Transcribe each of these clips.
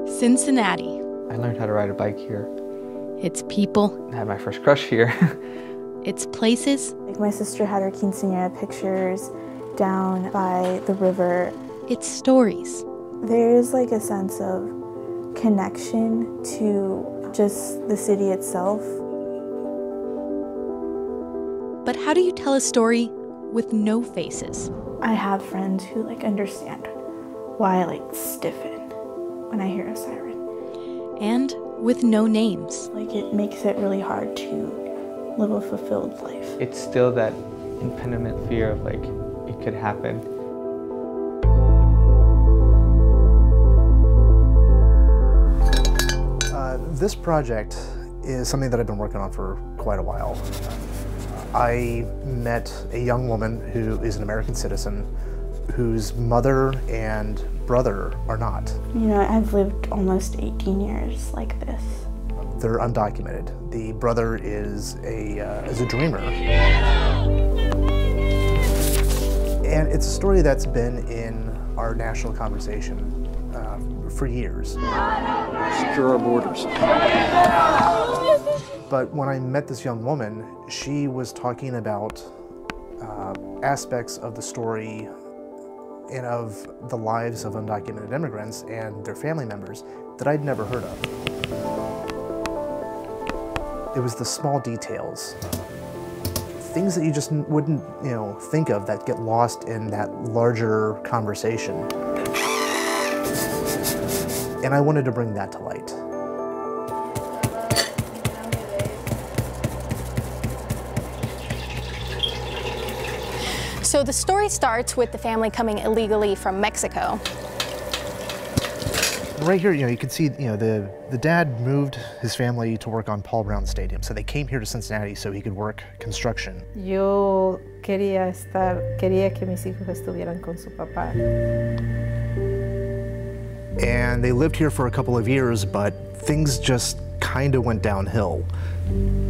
Cincinnati. I learned how to ride a bike here. It's people. I had my first crush here. It's places. Like my sister had her quinceañera pictures down by the river. It's stories. There's like a sense of connection to just the city itself. But how do you tell a story with no faces? I have friends who like understand why I like stiffen when I hear a siren. And with no names. Like it makes it really hard to live a fulfilled life. It's still that impediment fear of like, it could happen. This project is something that I've been working on for quite a while. I met a young woman who is an American citizen whose mother and brother are not. You know, I've lived almost 18 years like this. They're undocumented. The brother is a dreamer. And it's a story that's been in our national conversation for years. Secure our borders. But when I met this young woman, she was talking about aspects of the story and of the lives of undocumented immigrants and their family members that I'd never heard of. It was the small details, things that you just wouldn't, think of that get lost in that larger conversation. And I wanted to bring that to light. So the story starts with the family coming illegally from Mexico. Right here, you can see, the dad moved his family to work on Paul Brown Stadium. So they came here to Cincinnati so he could work construction. Yo quería que mis hijos estuvieran con su papá. And they lived here for a couple of years, but things just kind of went downhill.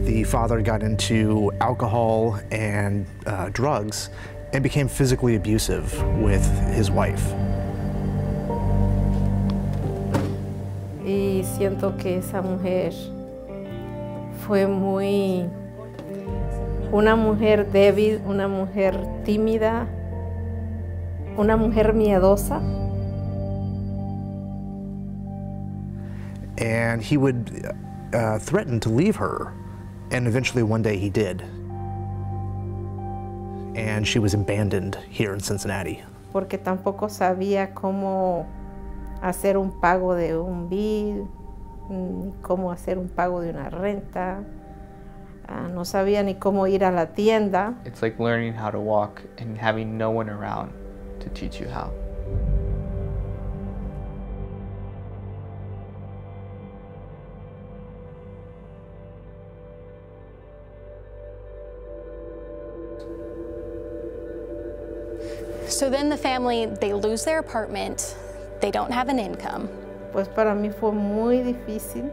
The father got into alcohol and drugs and became physically abusive with his wife. Y siento que esa mujer fue una mujer débil, una mujer tímida, una mujer miedosa. And he would threaten to leave her, and eventually one day he did. And she was abandoned here in Cincinnati. Porque tampoco sabía cómo hacer un pago de un bill, ni cómo hacer un pago de una renta. No sabía ni cómo ir a la tienda. It's like learning how to walk and having no one around to teach you how. So then the family, they lose their apartment, they don't have an income. Pues para mí fue muy difícil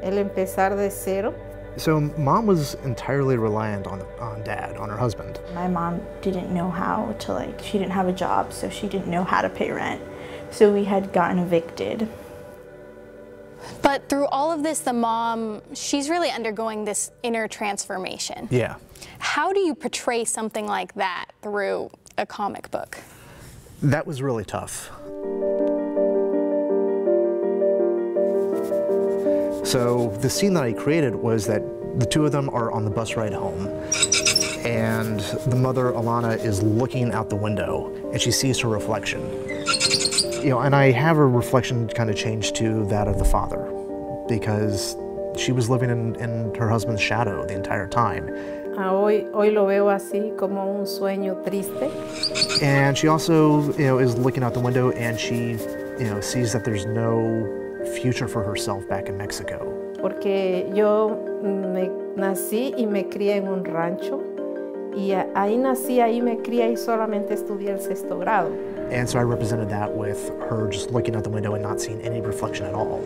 el empezar de cero. So mom was entirely reliant on dad, on her husband. My mom didn't know how to she didn't have a job, so she didn't know how to pay rent. So we had gotten evicted. But through all of this, the mom, she's really undergoing this inner transformation. Yeah. How do you portray something like that through a comic book? That was really tough. So the scene that I created was that the two of them are on the bus ride home, and the mother, Alana, is looking out the window, and she sees her reflection. And I have her reflection kind of change to that of the father, because she was living in her husband's shadow the entire time. Hoy lo veo así como un sueño triste. And she also, is looking out the window, and she, sees that there's no future for herself back in Mexico. Porque yo nací y me crié en un rancho, y ahí nací, ahí me crié y solamente estudié el 6º grado. And so I represented that with her just looking out the window and not seeing any reflection at all.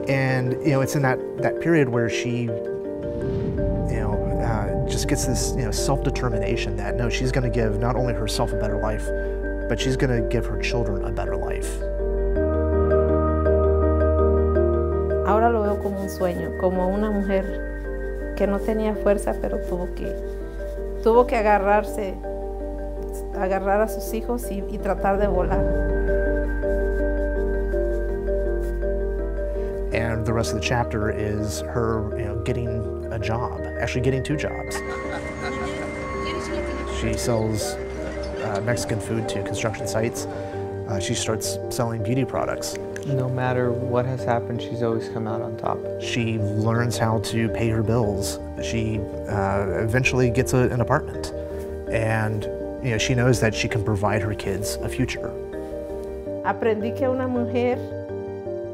And, it's in that period where she, just gets this, self-determination that, no, she's going to give not only herself a better life, but she's going to give her children a better life. veo como un sueño, como una mujer que no tenía fuerza, pero tuvo que agarrar a sus hijos y tratar de volar. And the rest of the chapter is her, getting a job, actually getting 2 jobs. She sells Mexican food to construction sites. She starts selling beauty products. No matter what has happened, she's always come out on top. She learns how to pay her bills. She eventually gets an apartment. And she knows that she can provide her kids a future. Aprendí que una mujer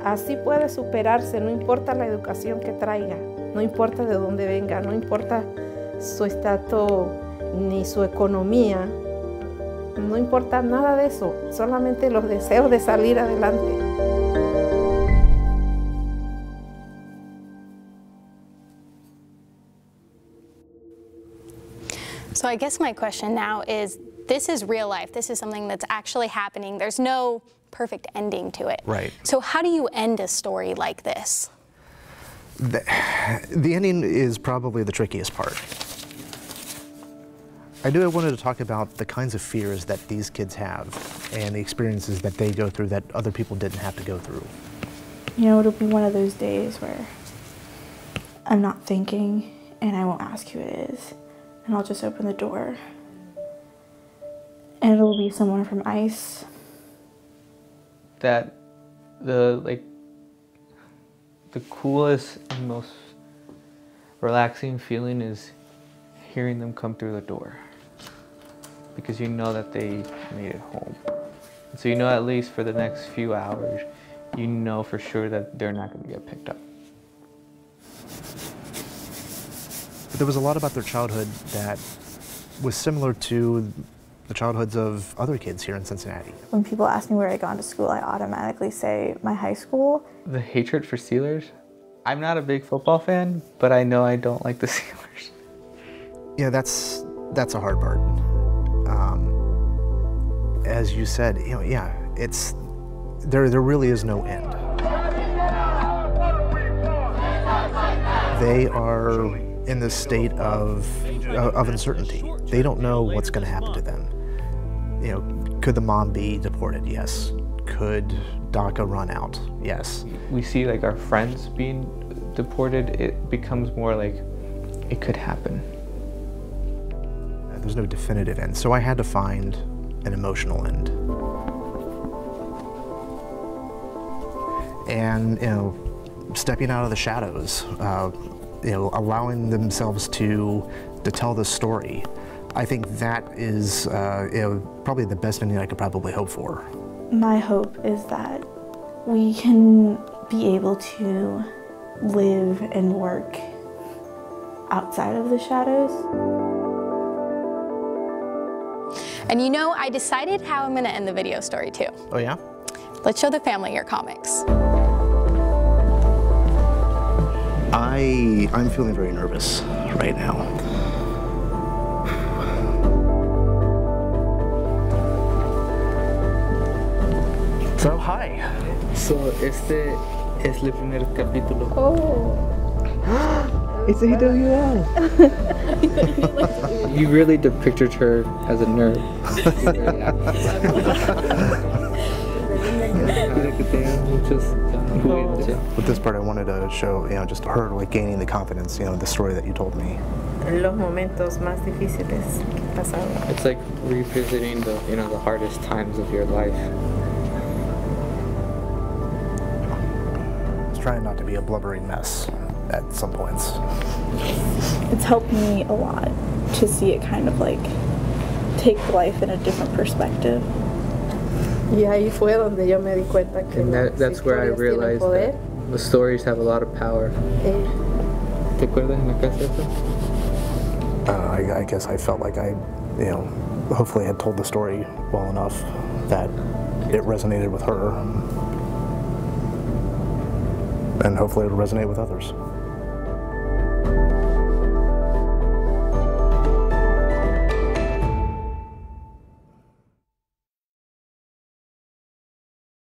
así puede superarse, no importa la educación que traiga, no importa de dónde venga, no importa su estatus ni su economía, no importa nada de eso, solamente los deseos de salir adelante. So I guess my question now is, this is real life. This is something that's actually happening. There's no perfect ending to it. Right. So how do you end a story like this? The ending is probably the trickiest part. I wanted to talk about the kinds of fears that these kids have and the experiences that they go through that other people didn't have to go through. It'll be one of those days where I'm not thinking and I won't ask who it is. And I'll just open the door. And it'll be someone from ICE. That the coolest and most relaxing feeling is hearing them come through the door, because you know that they made it home. And so at least for the next few hours, for sure that they're not going to get picked up. But there was a lot about their childhood that was similar to the childhoods of other kids here in Cincinnati. When people ask me where I gone to school, I automatically say my high school. The hatred for Steelers. I'm not a big football fan, but I know I don't like the Steelers. Yeah, that's a hard part. As you said, there really is no end. They are in this state of uncertainty. They don't know what's going to happen to them. Could the mom be deported? Yes. Could DACA run out? Yes. We see our friends being deported. It becomes more like it could happen. There's no definitive end, so I had to find an emotional end. And stepping out of the shadows, allowing themselves to tell the story. I think that is probably the best ending I could probably hope for. My hope is that we can be able to live and work outside of the shadows. And I decided how I'm going to end the video story too. Oh yeah? Let's show the family your comics. I'm feeling very nervous right now. So, hi. So, este es el primer capítulo. Oh. It's AWL. You really depicted her as a nerd. With this part, I wanted to show, just her gaining the confidence, the story that you told me. Los momentos más difíciles que pasaron. It's like revisiting the, the hardest times of your life. I was trying not to be a blubbering mess at some points. It's helped me a lot to see it kind of take life in a different perspective. Y ahí fue donde yo me di cuenta que that's where I realized that the stories have a lot of power. ¿Te acuerdas en la casa? I guess I felt like I, hopefully had told the story well enough that it resonated with her. And hopefully it'll resonate with others.